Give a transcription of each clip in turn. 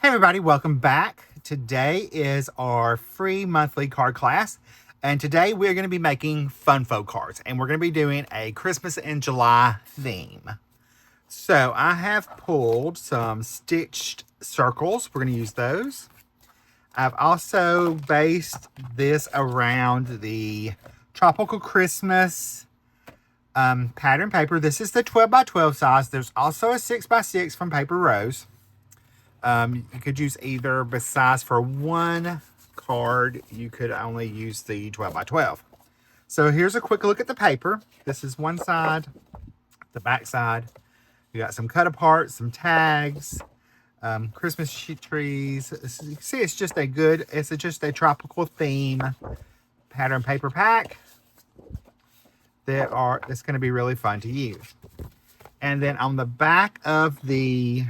Hey everybody, welcome back. Today is our free monthly card class, and today we're going to be making fun folk cards, and we're going to be doing a Christmas in July theme. So I have pulled some stitched circles. We're going to use those. I've also based this around the Tropical Christmas pattern paper. This is the 12 by 12 size. There's also a 6 by 6 from Paper Rose. You could use either. Besides, for one card, you could only use the 12 by 12. So here's a quick look at the paper. This is one side, the back side. You got some cut apart, some tags, Christmas trees. You can see it's just a tropical theme pattern paper pack it's going to be really fun to use. And then on the back of the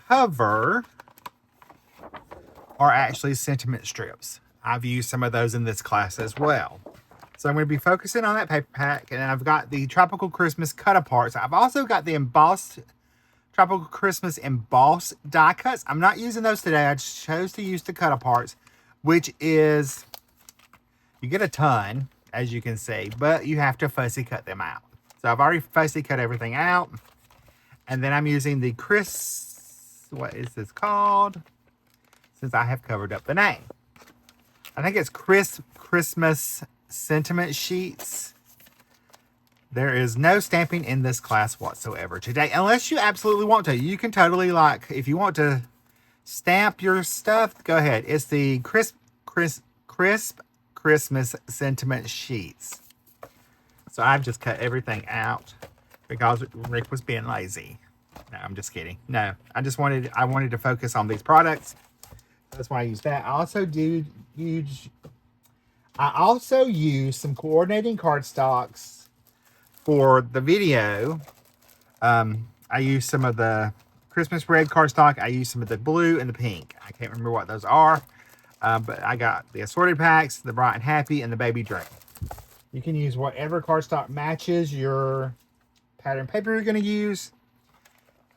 cover are actually sentiment strips. I've used some of those in this class as well. So I'm going to be focusing on that paper pack, and I've got the Tropical Christmas cut aparts. I've also got the embossed Tropical Christmas embossed die cuts. I'm not using those today. I chose to use the cut aparts, which is, you get a ton, as you can see, but you have to fussy cut them out. So I've already fussy cut everything out. And then I'm using the what is this called? Since I have covered up the name. I think it's Christmas sentiment sheets. There is no stamping in this class whatsoever today, unless you absolutely want to. You can totally, if you want to stamp your stuff, go ahead. It's the crisp Christmas sentiment sheets. So I've just cut everything out because Rick was being lazy. No, I'm just kidding. No, I wanted to focus on these products. That's why I use that. I also use some coordinating cardstocks for the video. I use some of the Christmas red cardstock. I use some of the blue and the pink. I can't remember what those are. But I got the assorted packs, the bright and happy, and the baby dragon. You can use whatever cardstock matches your pattern paper you're going to use.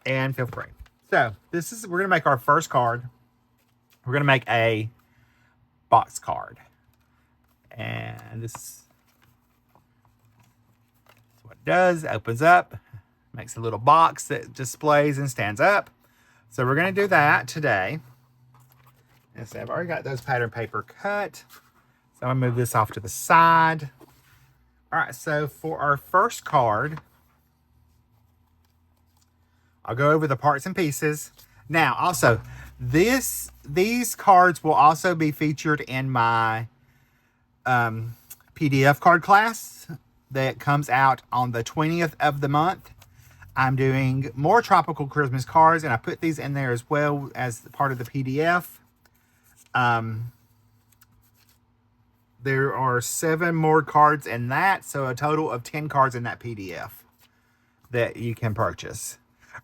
And feel free. So we're going to make our first card. We're going to make a box card. And this is what it does. It opens up, makes a little box that displays and stands up. So we're going to do that today. And so I've already got those pattern paper cut. So I'm going to move this off to the side. All right, so for our first card, I'll go over the parts and pieces. Now, also, these cards will also be featured in my PDF card class that comes out on the 20th of the month. I'm doing more tropical Christmas cards, and I put these in there as well as part of the PDF. There are 7 more cards in that, so a total of 10 cards in that PDF that you can purchase.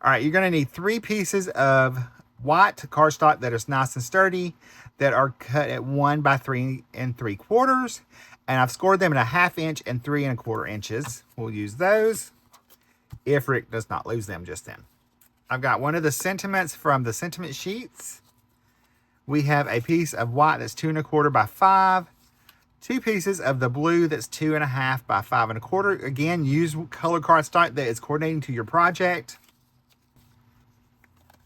All right, you're going to need 3 pieces of white cardstock that is nice and sturdy, that are cut at 1 by 3 3/4, and I've scored them at 1/2 inch and 3 1/4 inches. We'll use those if Rick does not lose them just then. I've got one of the sentiments from the sentiment sheets. We have a piece of white that's 2 1/4 by 5. 2 pieces of the blue that's 2 1/2 by 5 1/4. Again, use color cardstock that is coordinating to your project.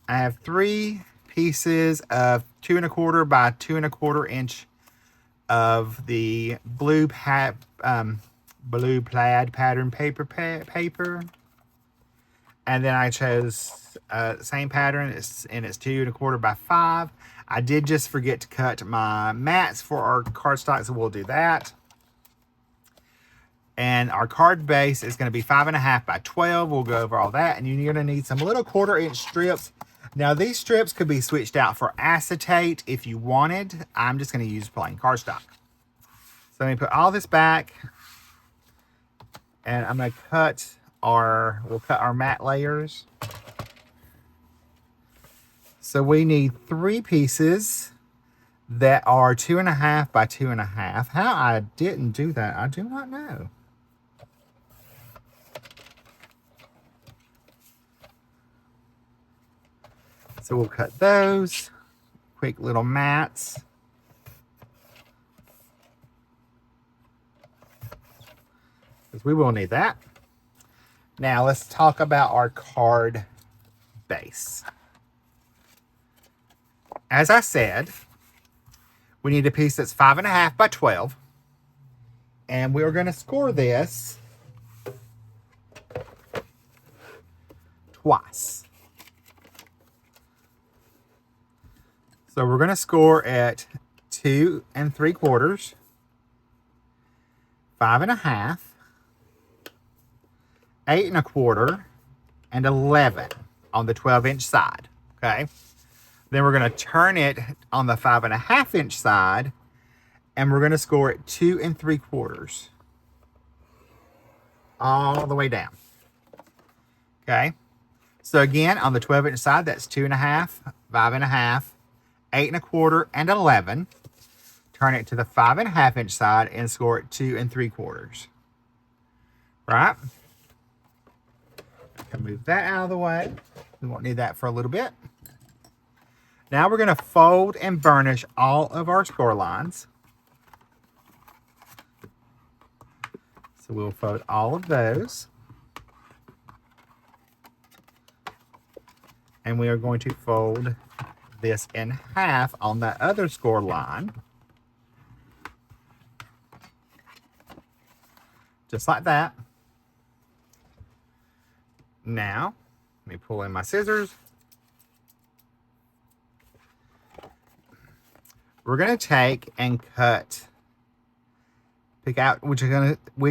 I have 3 pieces of 2 1/4 by 2 1/4 inch of the blue plaid pattern paper. And then I chose the same pattern, and it's 2 1/4 by 5. I did just forget to cut my mats for our cardstock, so we'll do that. And our card base is going to be 5 1/2 by 12. We'll go over all that. And you're going to need some little 1/4 inch strips. Now, these strips could be switched out for acetate if you wanted. I'm just going to use plain cardstock. So let me put all this back. And I'm going to we'll cut our mat layers. So we need 3 pieces that are 2 1/2 by 2 1/2. How I didn't do that, I do not know. So we'll cut those. Quick little mats. Because we will need that. Now let's talk about our card base. As I said, we need a piece that's 5.5 by 12. And we're going to score this twice. So we're going to score at 2 3/4, 5.5, 8 1/4, and 11 on the 12-inch side. Okay. Then we're going to turn it on the 5.5-inch side, and we're going to score at 2 3/4 all the way down. Okay. So again, on the 12-inch side, that's 2.5, 5.5, 8 1/4, and 11. Turn it to the 5.5-inch side and score at 2 3/4. Right? I can move that out of the way. We won't need that for a little bit. Now we're going to fold and burnish all of our score lines. So we'll fold all of those. And we are going to fold this in half on the other score line. Just like that. Now, let me pull in my scissors. We're going to take and pick out which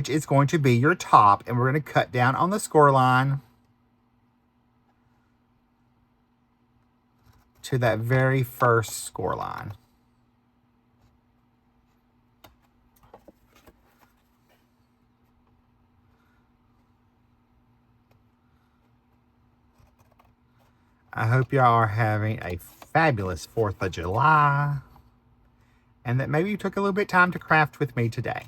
is going to be your top, and we're going to cut down on the score line to that very first score line. I hope y'all are having a fabulous 4th of July, and that maybe you took a little bit of time to craft with me today.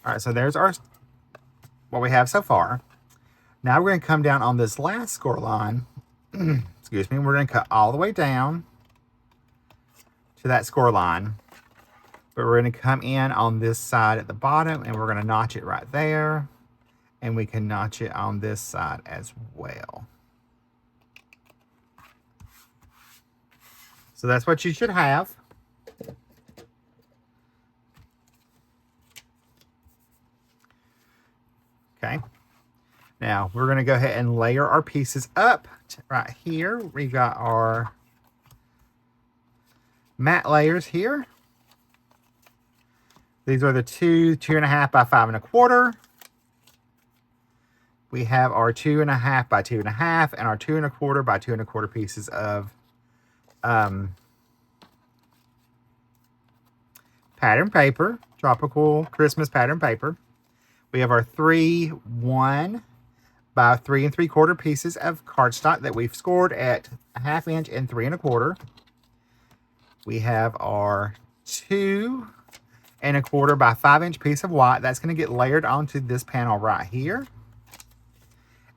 All right, so there's what we have so far. Now we're going to come down on this last score line. Excuse me. We're going to cut all the way down to that score line. But we're going to come in on this side at the bottom, and we're going to notch it right there. And we can notch it on this side as well. So that's what you should have. Okay. Now we're going to go ahead and layer our pieces up. Right here, we got our mat layers here. These are the 2.5 by 5 1/4. We have our 2.5 by 2.5 and our 2 1/4 by 2 1/4 pieces of pattern paper, tropical Christmas pattern paper. We have our 3 1 by 3 3/4 pieces of cardstock that we've scored at 1/2 inch and 3 1/4. We have our 2 1/4 by 5 inch piece of white. That's going to get layered onto this panel right here,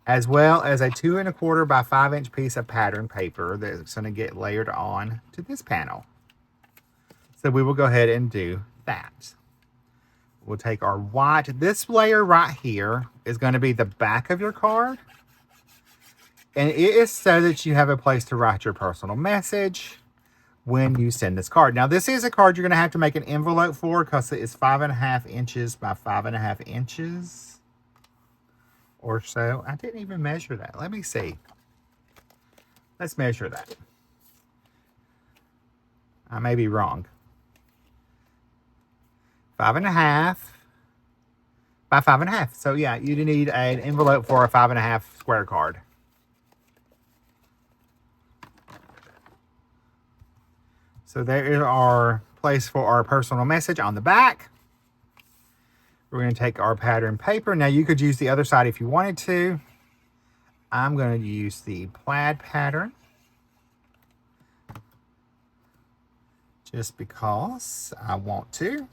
as well as a 2 1/4 by 5 inch piece of pattern paper that's going to get layered on to this panel. So we will go ahead and do that. We'll take our white. This layer right here is going to be the back of your card. And it is so that you have a place to write your personal message when you send this card. Now, this is a card you're going to have to make an envelope for because it is 5.5 inches by 5.5 inches or so. I didn't even measure that. Let me see. Let's measure that. I may be wrong. 5.5 by 5.5. So yeah, you need an envelope for a 5.5 square card. So there is our place for our personal message on the back. We're going to take our pattern paper. Now you could use the other side if you wanted to. I'm going to use the plaid pattern, just because I want to.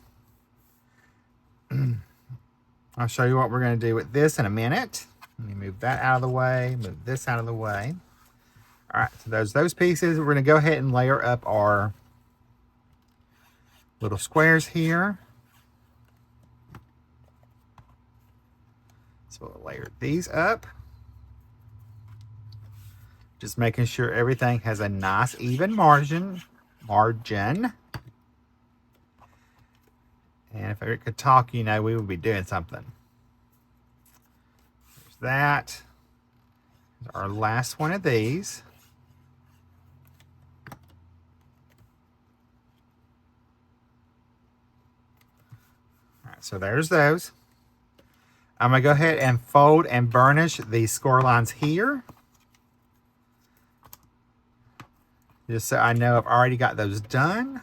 I'll show you what we're going to do with this in a minute. Let me move that out of the way, move this out of the way. All right, so those pieces. We're going to go ahead and layer up our little squares here. So we'll layer these up. Just making sure everything has a nice even margin. And if Eric could talk, you know, we would be doing something. There's that. There's our last one of these. All right, so there's those. I'm going to go ahead and fold and burnish these score lines here. Just so I know I've already got those done.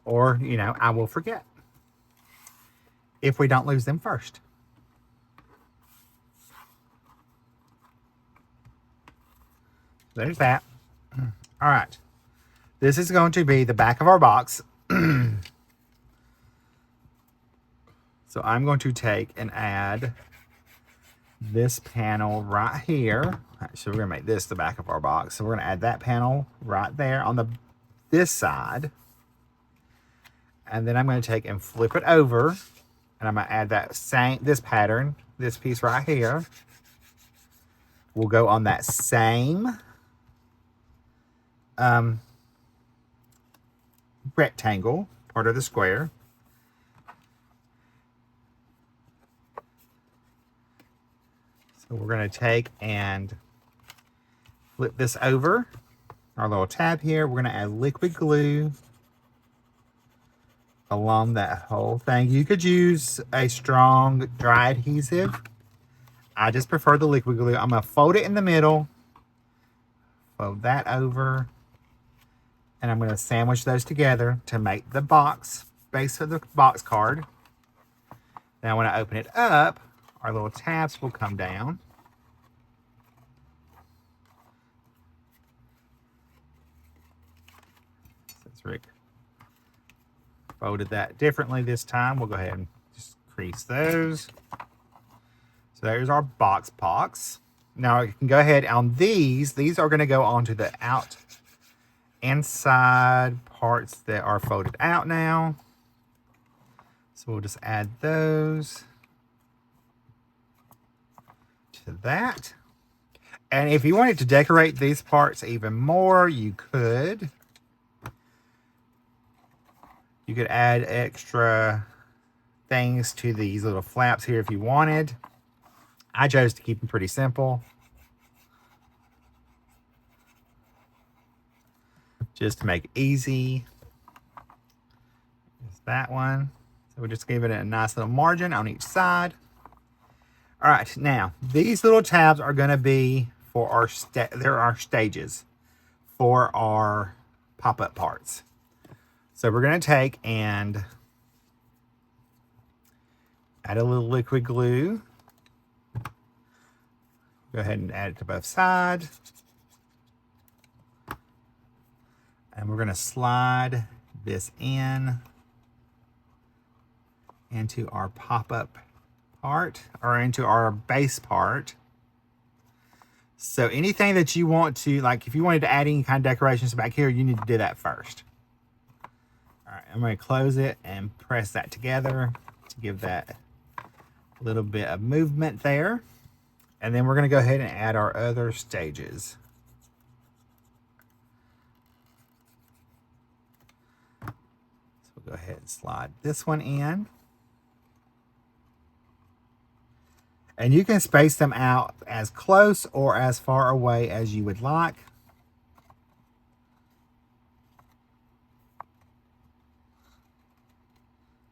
Or, you know, I will forget if we don't lose them first. There's that. All right. This is going to be the back of our box. So I'm going to take and add this panel right here. Actually, we're going to make this the back of our box. So we're going to add that panel right there on this side. And then I'm going to take and flip it over. And I'm going to add this pattern, this piece right here. Will go on that same rectangle, part of the square. So we're going to take and flip this over. Our little tab here, we're going to add liquid glue along that whole thing. You could use a strong dry adhesive. I just prefer the liquid glue. I'm going to fold it in the middle, fold that over, and I'm going to sandwich those together to make the base for the box card. Now when I open it up, our little tabs will come down. Since Rick folded that differently this time, we'll go ahead and just crease those. So there's our box. Now you can go ahead on these. These are going to go onto the inside parts that are folded out now. So we'll just add those to that. And if you wanted to decorate these parts even more, you could. You could add extra things to these little flaps here if you wanted. I chose to keep them pretty simple. Just to make it easy. There's that one. So we'll just give it a nice little margin on each side. All right, now these little tabs are going to be for our stages for our pop-up parts. So we're going to take and add a little liquid glue. Go ahead and add it to both sides. And we're going to slide this into our pop-up part, or into our base part. So anything that you want to, like if you wanted to add any kind of decorations back here, you need to do that first. All right, I'm going to close it and press that together to give that a little bit of movement there. And then we're going to go ahead and add our other stages. So we'll go ahead and slide this one in. And you can space them out as close or as far away as you would like.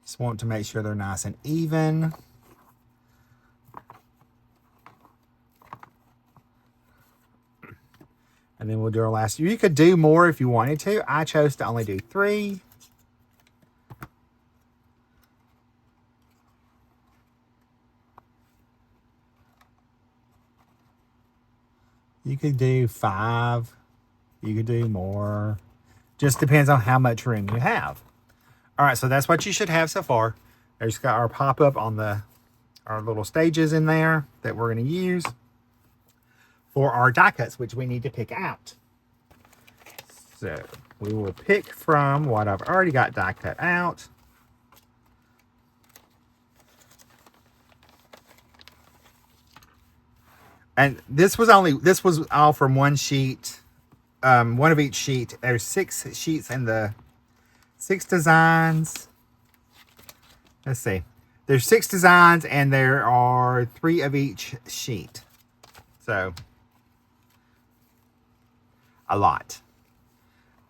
Just want to make sure they're nice and even. And then we'll do our last. You could do more if you wanted to. I chose to only do 3. You could do 5. You could do more. Just depends on how much room you have. All right, so that's what you should have so far. There's got our pop-up on our little stages in there that we're going to use for our die cuts, which we need to pick out. So we will pick from what I've already got die cut out. And this was all from one sheet, one of each sheet. There's 6 sheets in the 6 designs. Let's see. There's 6 designs and there are 3 of each sheet. So a lot.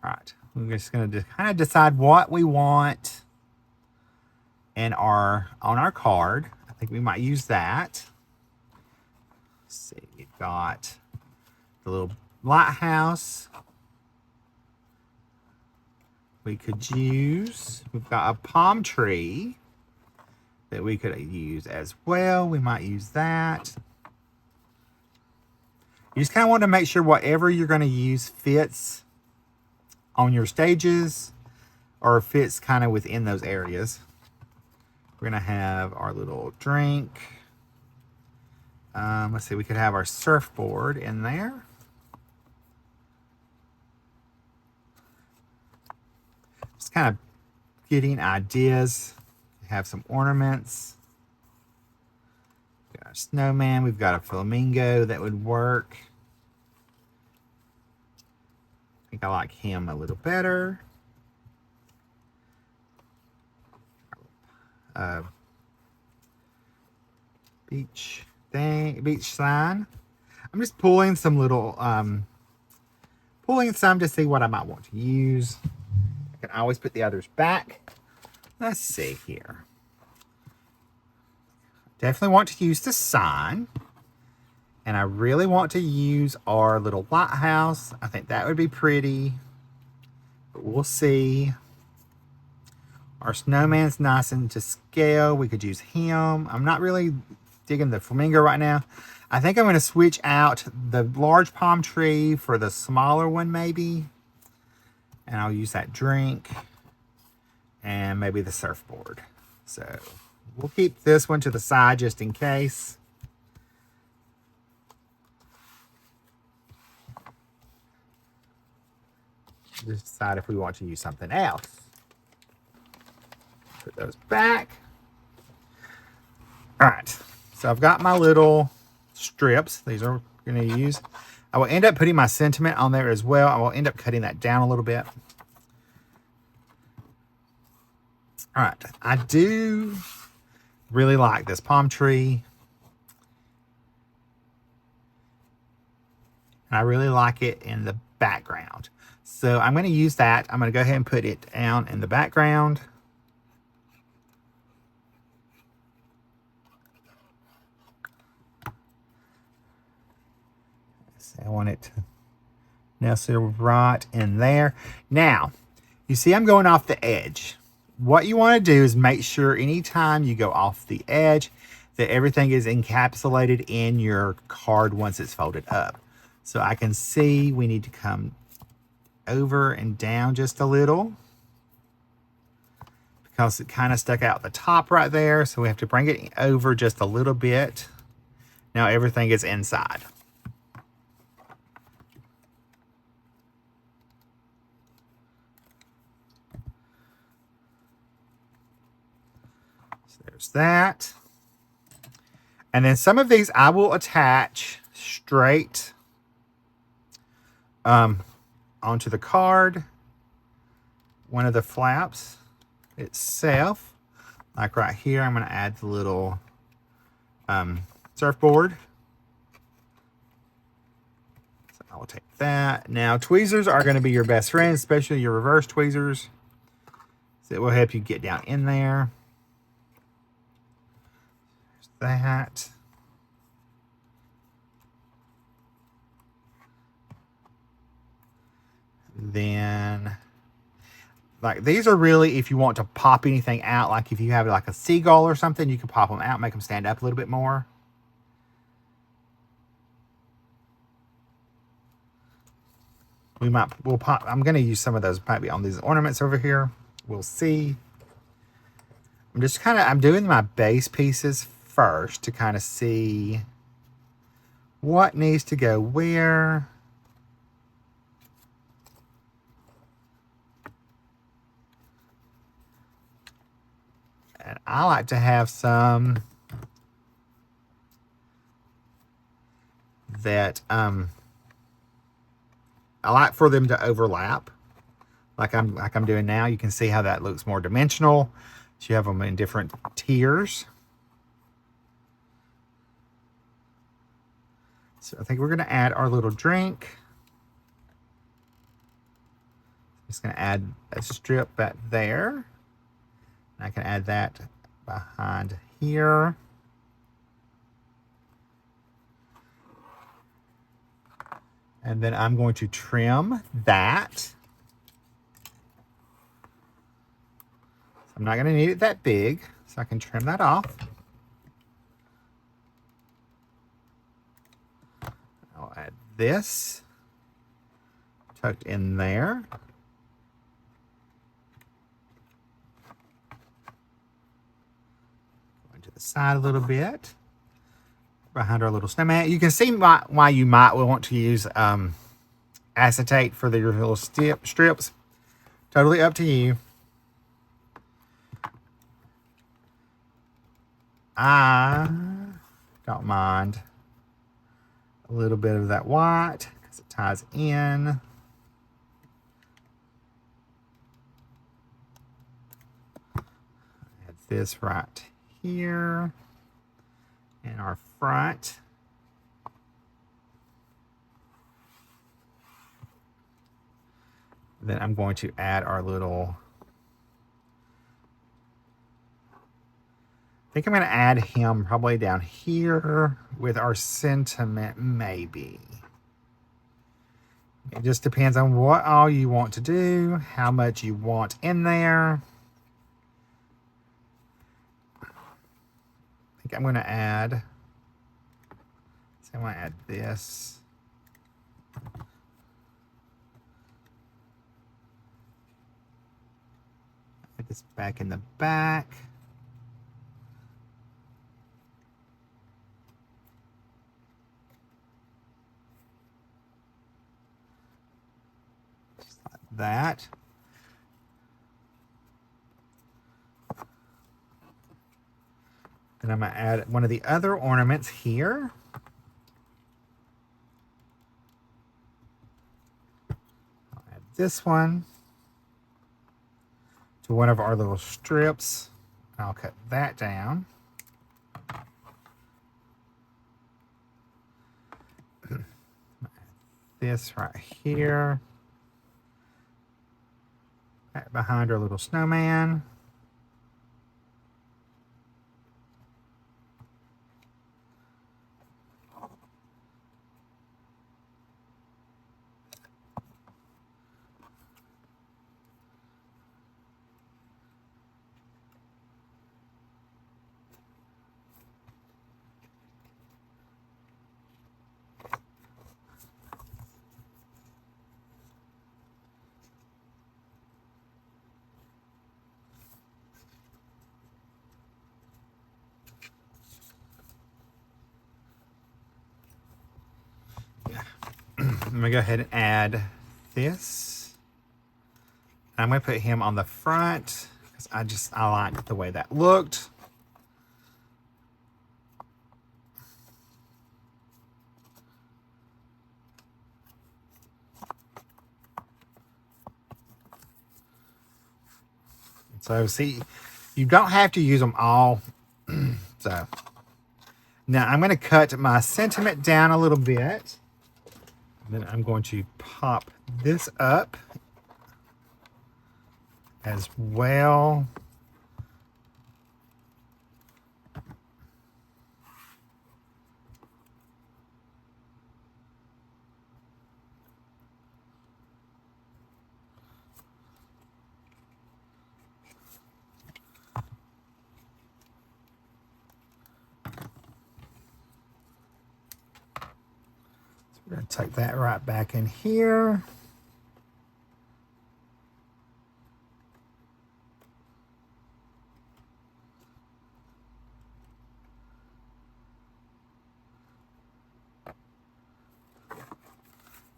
All right. We're just going to kind of decide what we want on our card. I think we might use that. Let's see. We've got the little lighthouse. We've got a palm tree that we could use as well. We might use that. You just kind of want to make sure whatever you're going to use fits on your stages or fits kind of within those areas. We're going to have our little drink. Let's see, we could have our surfboard in there. Just kind of getting ideas. Have some ornaments. We've got a snowman. We've got a flamingo that would work. I think I like him a little better. Beach sign. I'm just pulling some to see what I might want to use. I can always put the others back. Let's see here. Definitely want to use the sign. And I really want to use our little lighthouse. I think that would be pretty. But we'll see. Our snowman's nice and to scale. We could use him. I'm not really digging the flamingo right now. I think I'm going to switch out the large palm tree for the smaller one maybe. And I'll use that drink. And maybe the surfboard. So we'll keep this one to the side just in case. Just decide if we want to use something else. Put those back. All right. So I've got my little strips. These are going to use. I will end up putting my sentiment on there as well. I will end up cutting that down a little bit. All right. I do really like this palm tree. And I really like it in the background. So I'm going to use that. I'm going to go ahead and put it down in the background. So I want it to nestle right in there. Now, you see I'm going off the edge. What you want to do is make sure anytime you go off the edge that everything is encapsulated in your card once it's folded up. So I can see we need to come over and down just a little because it kind of stuck out the top right there. So we have to bring it over just a little bit. Now everything is inside. So there's that. And then some of these I will attach straight onto the card. One of the flaps itself, like right here, I'm going to add the little surfboard. So I will take that. Now tweezers are going to be your best friend, especially your reverse tweezers. So it will help you get down in there. There's that. Then, like, these are really if you want to pop anything out, like if you have like a seagull or something, you can pop them out, make them stand up a little bit more. We'll pop. I'm going to use some of those maybe on these ornaments over here. We'll see. I'm doing my base pieces first to kind of see what needs to go where. And I like to have some that I like for them to overlap, like I'm doing now. You can see how that looks more dimensional. So you have them in different tiers. So I think we're going to add our little drink. Just going to add a strip back there. I can add that behind here. And then I'm going to trim that. I'm not going to need it that big, so I can trim that off. I'll add this tucked in there. Going to the side a little bit. Behind our little snowman. You can see why you might want to use acetate for your little strips. Totally up to you. I don't mind a little bit of that white because it ties in. Add this right here in our front. Then I'm going to add our little, I think I'm going to add him probably down here with our sentiment, maybe. It just depends on what all you want to do, how much you want in there. I think I'm going to add, so I'm going to add this. Put this back in the back. Just like that. Then I'm going to add one of the other ornaments here. I'll add this one to one of our little strips. I'll cut that down. This right here. Right behind our little snowman. I'm going to go ahead and add this. I'm going to put him on the front because I like the way that looked. So see, you don't have to use them all. So now I'm going to cut my sentiment down a little bit. Then I'm going to pop this up as well. We're going to take that right back in here.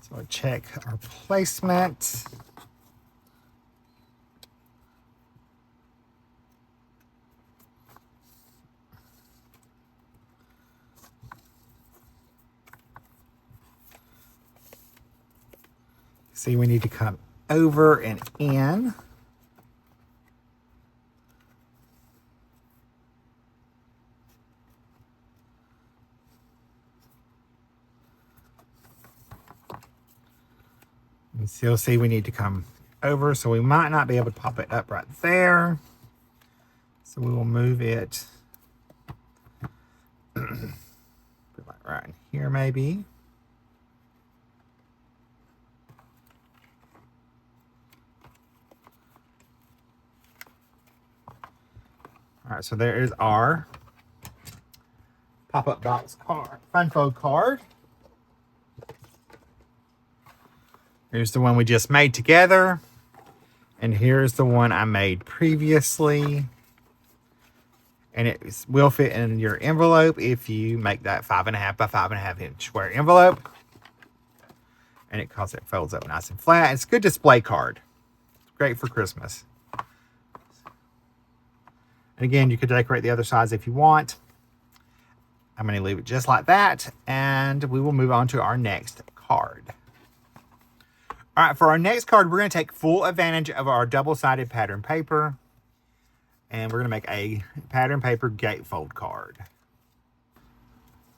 So we'll check our placement. See, we need to come over and in. You still see we need to come over, so we might not be able to pop it up right there. So we will move it put it right in here maybe. All right, so there is our pop-up box card, Funfold card. Here's the one we just made together. And here's the one I made previously. And it will fit in your envelope if you make that 5.5 by 5.5 inch square envelope. And it folds up nice and flat. It's a good display card. It's great for Christmas. And again, you could decorate the other sides if you want. I'm going to leave it just like that. And we will move on to our next card. All right, for our next card, we're going to take full advantage of our double-sided pattern paper. And we're going to make a pattern paper gatefold card.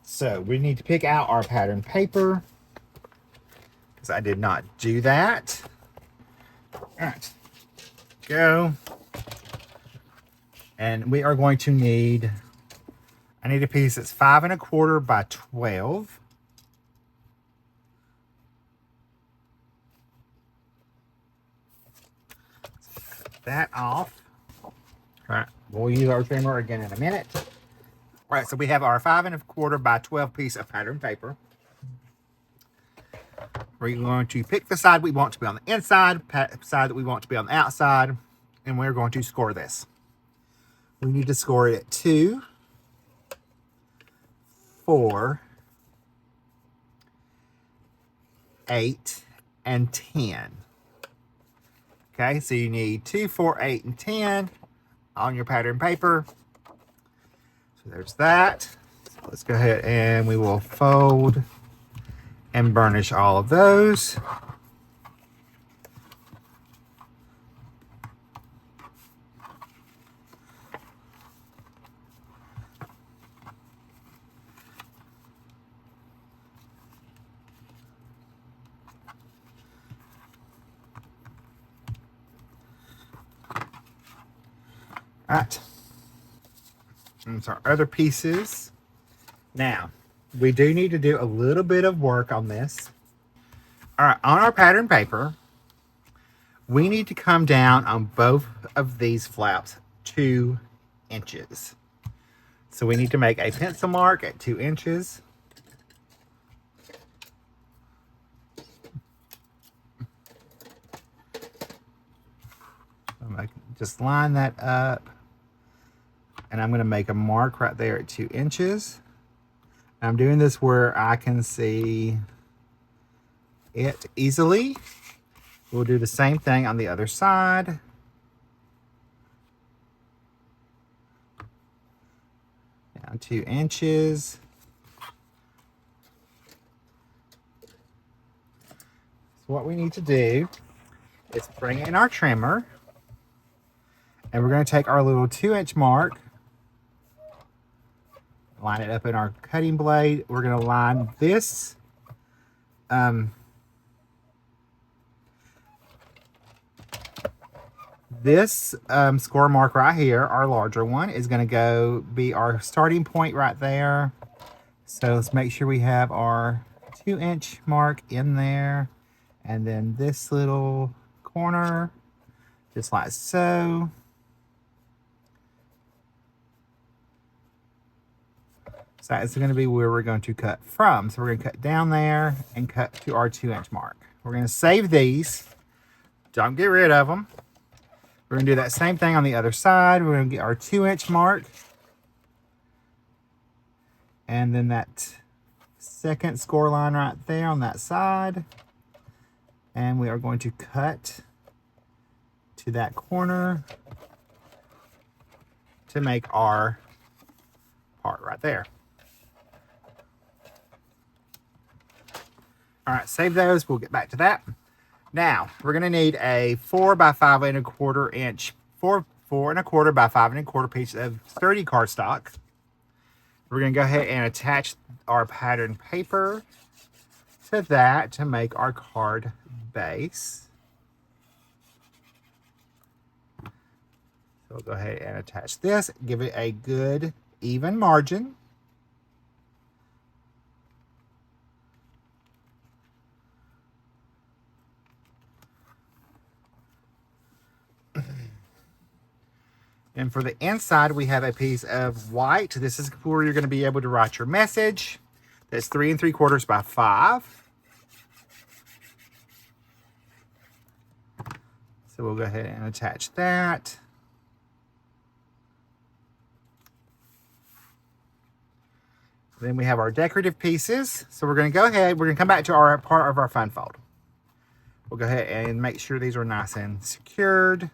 So we need to pick out our pattern paper, because I did not do that. All right, go. And we are going to need, I need a piece that's 5 1/4 by 12. Cut that off. All right, we'll use our trimmer again in a minute. All right, so we have our 5 1/4 by 12 piece of pattern paper. We're going to pick the side we want to be on the inside, side that we want to be on the outside, and we're going to score this. We need to score it at 2, 4, 8, and 10. Okay, so you need 2, 4, 8, and 10 on your pattern paper. So there's that. So let's go ahead and we will fold and burnish all of those. All right. And so our other pieces. Now, we do need to do a little bit of work on this. All right, on our pattern paper, we need to come down on both of these flaps 2 inches. So we need to make a pencil mark at 2 inches. I'm going to just line that up. And I'm going to make a mark right there at 2 inches. I'm doing this where I can see it easily. We'll do the same thing on the other side. Down 2 inches. So what we need to do is bring in our trimmer. And we're going to take our little 2-inch mark. Line it up in our cutting blade. We're going to line this score mark right here, our larger one, is going to be our starting point right there. So let's make sure we have our 2-inch mark in there. And then this little corner, just like so. So that's going to be where we're going to cut from. So we're going to cut down there and cut to our 2-inch mark. We're going to save these. Don't get rid of them. We're going to do that same thing on the other side. We're going to get our 2-inch mark. And then that second score line right there on that side. And we are going to cut to that corner to make our part right there. All right, save those. We'll get back to that. Now, we're going to need a 4 by 5 1/4 inch, 4 1/4 by 5 1/4 piece of sturdy cardstock. We're going to go ahead and attach our pattern paper to that to make our card base. So we'll go ahead and attach this, give it a good even margin. And for the inside, we have a piece of white. This is where you're going to be able to write your message. That's 3 3/4 by 5. So we'll go ahead and attach that. Then we have our decorative pieces. So we're going to go ahead, we're going to come back to our part of our fun fold. We'll go ahead and make sure these are nice and secured,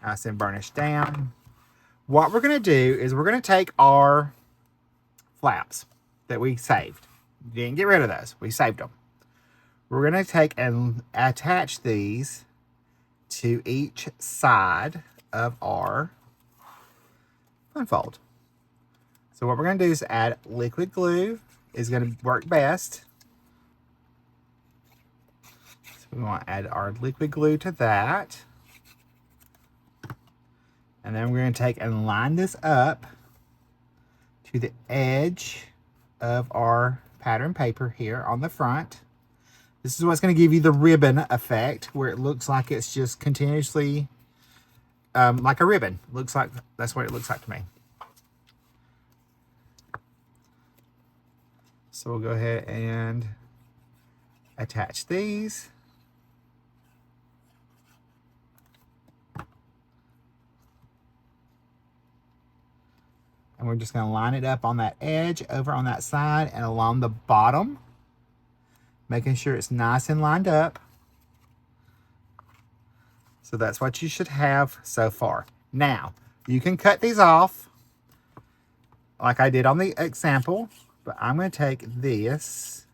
nice and burnished down. What we're going to do is we're going to take our flaps that we saved. Didn't get rid of those. We saved them. We're going to take and attach these to each side of our fun fold. So what we're going to do is add liquid glue. Is going to work best. So we want to add our liquid glue to that. And then we're going to take and line this up to the edge of our pattern paper here on the front. This is what's going to give you the ribbon effect, where it looks like it's just continuously like a ribbon. Looks like that's what it looks like to me. So we'll go ahead and attach these. And we're just going to line it up on that edge over on that side and along the bottom, making sure it's nice and lined up. So that's what you should have so far. Now, you can cut these off like I did on the example, but I'm going to take this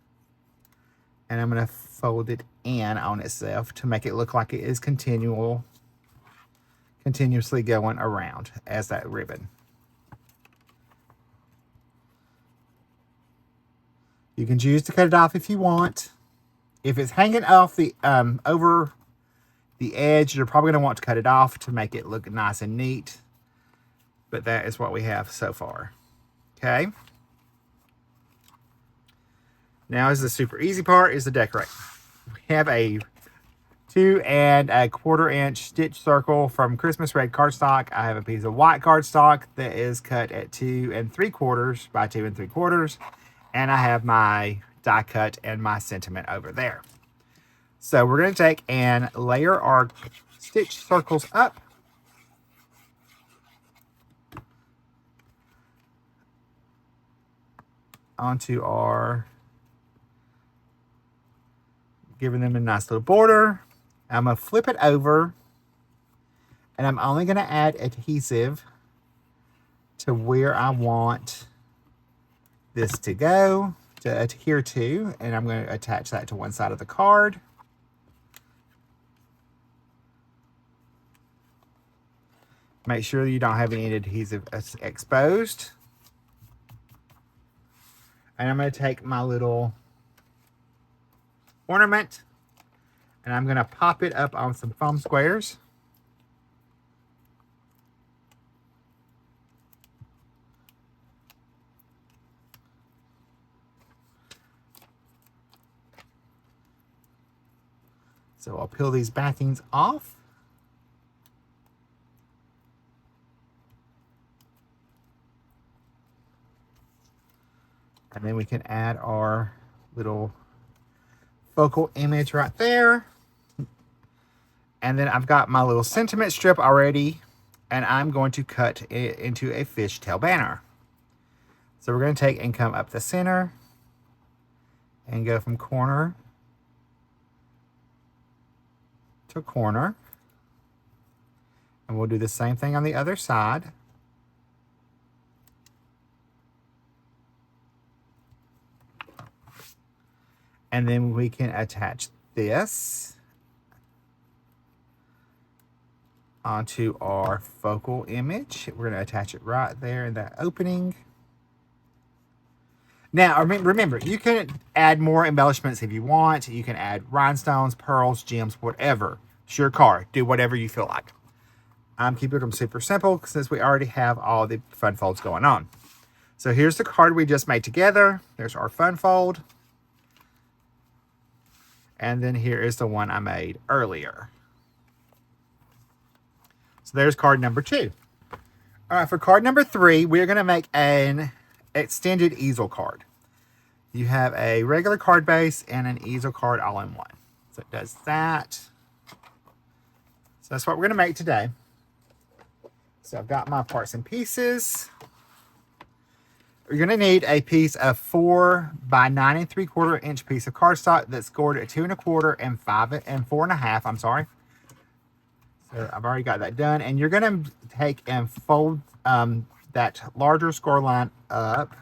and I'm going to fold it in on itself to make it look like it is continuously going around as that ribbon. You can choose to cut it off if you want. If it's hanging off the over the edge, you're probably going to want to cut it off to make it look nice and neat. But that is what we have so far. Okay. Now is the super easy part, is the decorate. We have a 2 1/4 inch stitch circle from Christmas red cardstock. I have a piece of white cardstock that is cut at 2 3/4 by 2 3/4. And I have my die cut and my sentiment over there. So we're going to take and layer our stitch circles up. Onto our, giving them a nice little border. I'm going to flip it over. And I'm only going to add adhesive to where I want this to go, to adhere to, and I'm going to attach that to one side of the card. Make sure you don't have any adhesive exposed. And I'm going to take my little ornament and I'm going to pop it up on some foam squares. So I'll peel these backings off. And then we can add our little focal image right there. And then I've got my little sentiment strip already, and I'm going to cut it into a fishtail banner. So we're going to take and come up the center and go from corner to corner. And we'll do the same thing on the other side. And then we can attach this onto our focal image. We're going to attach it right there in that opening. Now, remember, you can add more embellishments if you want. You can add rhinestones, pearls, gems, whatever. It's your card. Do whatever you feel like. I'm keeping them super simple since we already have all the fun folds going on. So here's the card we just made together. There's our fun fold. And then here is the one I made earlier. So there's card number 2. All right, for card number 3, we're going to make an extended easel card. You have a regular card base and an easel card all in one. So it does that. So that's what we're going to make today. So I've got my parts and pieces. You're going to need a piece of 4 by 9 3/4 inch piece of cardstock that's scored at 2 1/4 and 5 and 4 1/2. I'm sorry. So I've already got that done. And you're going to take and fold that larger score line up.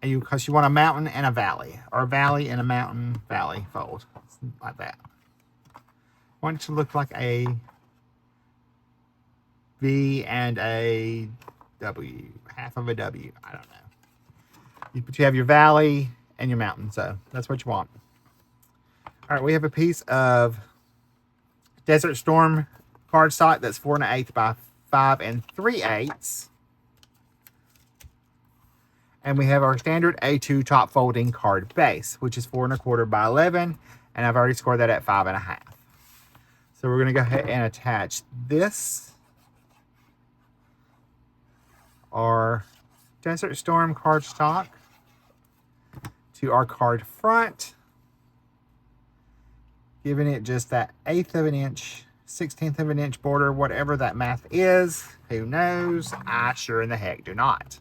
And because you want a mountain and a valley, or a valley and a mountain valley fold, like that. I want it to look like a V and a W, half of a W. I don't know. But you have your valley and your mountain, so that's what you want. All right, we have a piece of Desert Storm cardstock that's 4 1/8 by 5 3/8. And we have our standard A2 top folding card base, which is 4 1/4 by 11, and I've already scored that at 5 1/2. So we're going to go ahead and attach this, our Desert Storm cardstock, to our card front, giving it just that 1/8 of an inch, 1/16 of an inch border, whatever that math is. Who knows? I sure in the heck do not.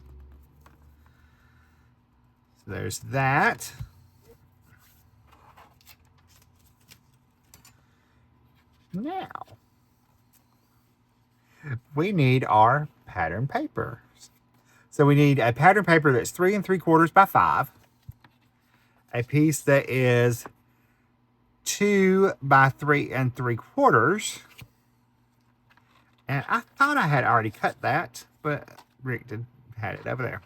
So there's that. Now, we need our pattern paper. So we need a pattern paper that's 3 3/4 by 5. A piece that is 2 by 3 3/4. And I thought I had already cut that, but Rick had it over there.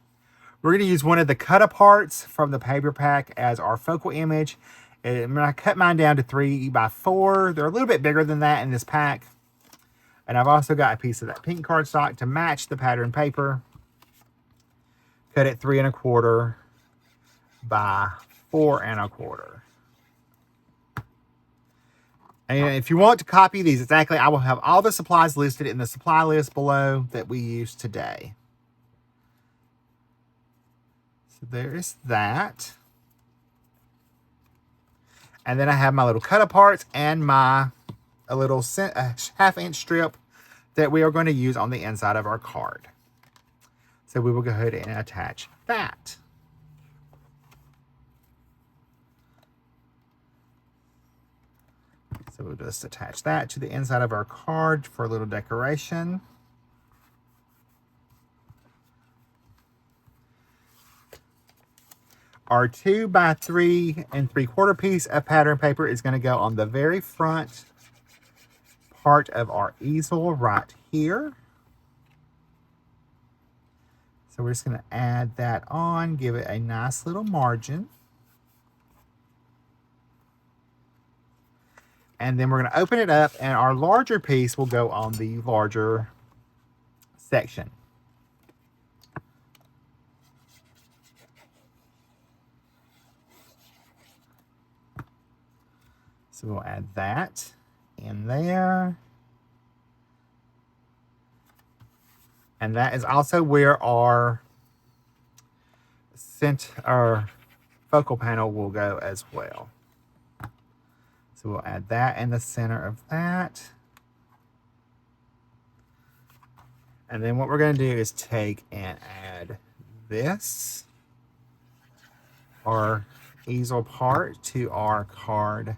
We're going to use one of the cut-aparts from the paper pack as our focal image. And I cut mine down to 3 by 4. They're a little bit bigger than that in this pack. And I've also got a piece of that pink cardstock to match the pattern paper. Cut it 3 1/4 by 4 1/4. And if you want to copy these exactly, I will have all the supplies listed in the supply list below that we used today. So there is that. And then I have my little cut-aparts and a little 1/2 inch strip that we are going to use on the inside of our card. So we will go ahead and attach that. So we'll just attach that to the inside of our card for a little decoration. Our 2 by 3 3/4 piece of pattern paper is going to go on the very front part of our easel right here. So we're just going to add that on, give it a nice little margin. And then we're going to open it up, and our larger piece will go on the larger section. So we'll add that in there. And that is also where our focal panel will go as well. So we'll add that in the center of that. And then what we're going to do is take and add this, our easel part, to our card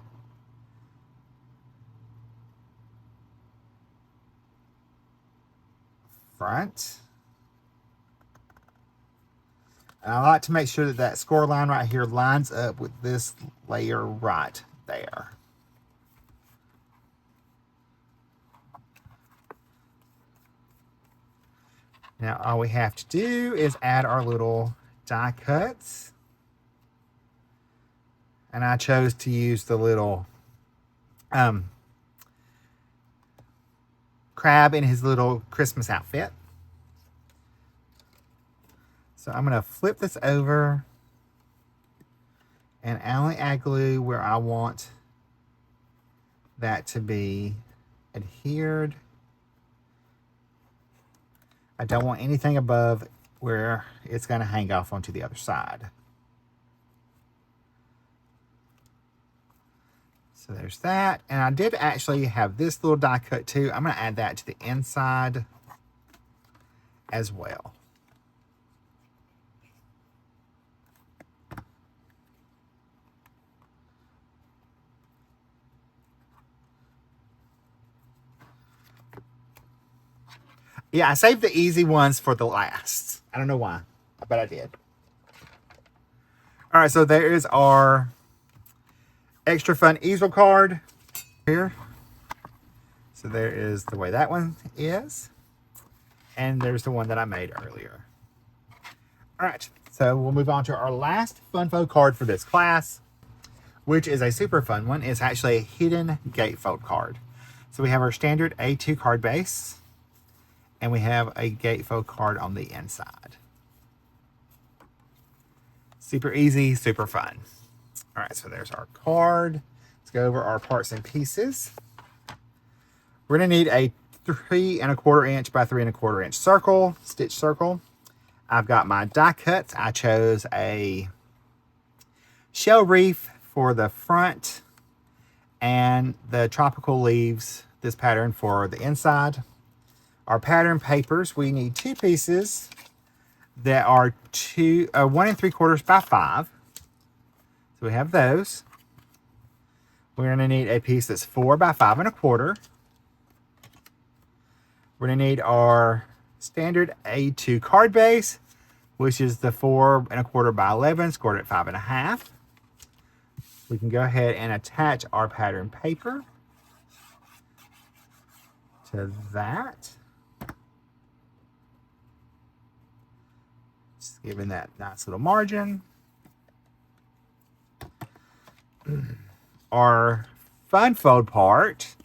front. And I like to make sure that that score line right here lines up with this layer right there. Now all we have to do is add our little die cuts. And I chose to use the little crab in his little Christmas outfit. So I'm going to flip this over and only add glue where I want that to be adhered. I don't want anything above where it's going to hang off onto the other side. So there's that. And I did actually have this little die cut too. I'm going to add that to the inside as well. Yeah, I saved the easy ones for the last. I don't know why, but I did. All right, so there is our extra fun easel card here. So there is the way that one is. And there's the one that I made earlier. All right, so we'll move on to our last Funfo card for this class, which is a super fun one. It's actually a hidden gatefold card. So we have our standard A2 card base. And we have a gatefold card on the inside. Super easy, super fun. All right, so there's our card. Let's go over our parts and pieces. We're gonna need a 3 1/4 inch by 3 1/4 inch circle, stitch circle. I've got my die cuts. I chose a shell reef for the front and the tropical leaves, this pattern for the inside. Our pattern papers, we need 2 pieces that are 1 3/4 by 5. So we have those. We're going to need a piece that's 4 by 5 1/4. We're going to need our standard A2 card base, which is the 4 1/4 by 11, scored at 5 1/2. We can go ahead and attach our pattern paper to that. Just giving that nice little margin. Our fun fold part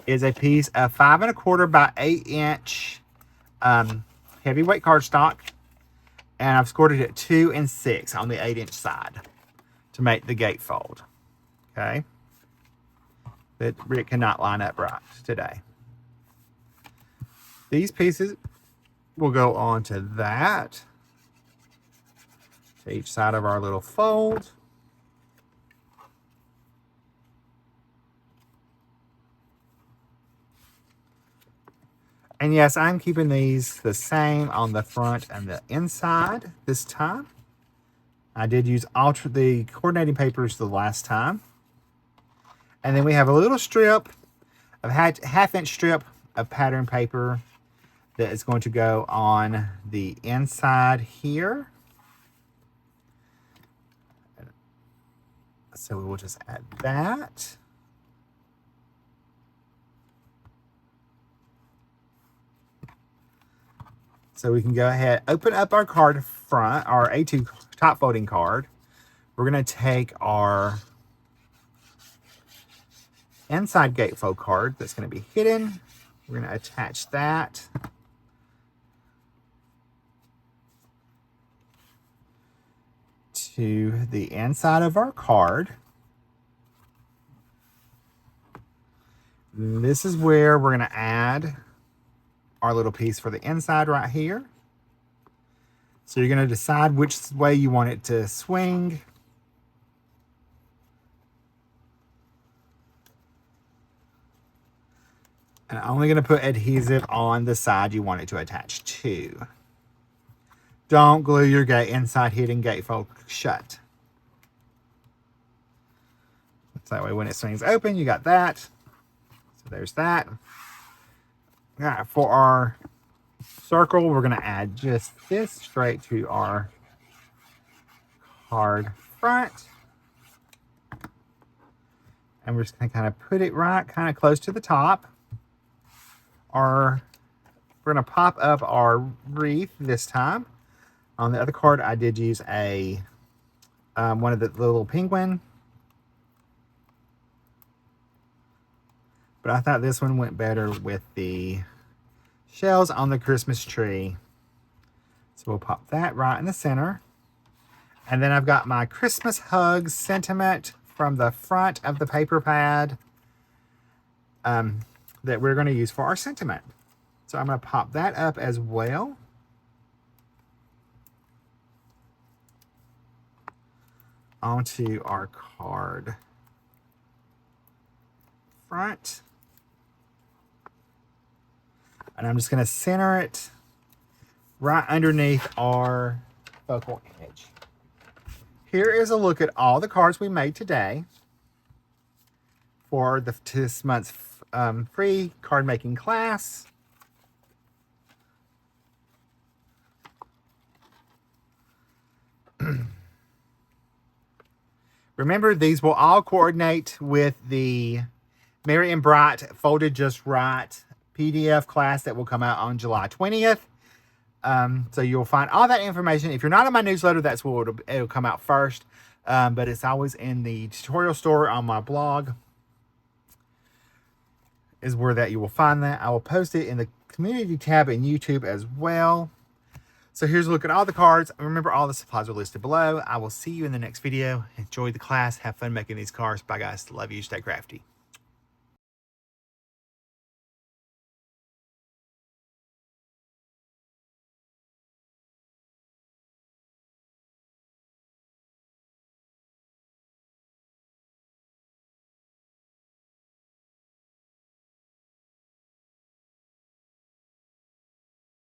is a piece of 5 1/4 by 8 inch heavyweight cardstock, and I've scored it at 2 and 6 on the 8 inch side to make the gatefold. Okay, that Rick cannot line up right today. These pieces will go on to that, to each side of our little fold. And yes, I'm keeping these the same on the front and the inside this time. I did use the coordinating papers the last time. And then we have a little strip, of half-inch strip of pattern paper that is going to go on the inside here. So we will just add that. So we can go ahead, open up our card front, our A2 top folding card. We're going to take our inside gatefold card that's going to be hidden. We're going to attach that to the inside of our card. This is where we're going to add our little piece for the inside right here. So you're going to decide which way you want it to swing. And I'm only going to put adhesive on the side you want it to attach to. Don't glue your inside hidden gatefold shut. So that way when it swings open, you got that. So there's that. All right, for our circle. We're going to add just this straight to our card front. And we're just going to kind of put it right kind of close to the top. We're going to pop up our wreath this time. On the other card, I did use a one of the little penguin. But I thought this one went better with the shells on the Christmas tree. So we'll pop that right in the center. And then I've got my Christmas hugs sentiment from the front of the paper pad that we're going to use for our sentiment. So I'm going to pop that up as well. Onto our card front. And I'm just going to center it right underneath our focal image. Here is a look at all the cards we made today for this month's free card making class. Remember, these will all coordinate with the Merry and Bright Folded Just Right PDF class that will come out on July 20th. So you'll find all that information. If you're not in my newsletter, that's where it'll come out first. But it's always in the tutorial store on my blog is where that you will find that. I will post it in the community tab in YouTube as well. So here's a look at all the cards. Remember, all the supplies are listed below. I will see you in the next video. Enjoy the class. Have fun making these cards. Bye, guys. Love you. Stay crafty.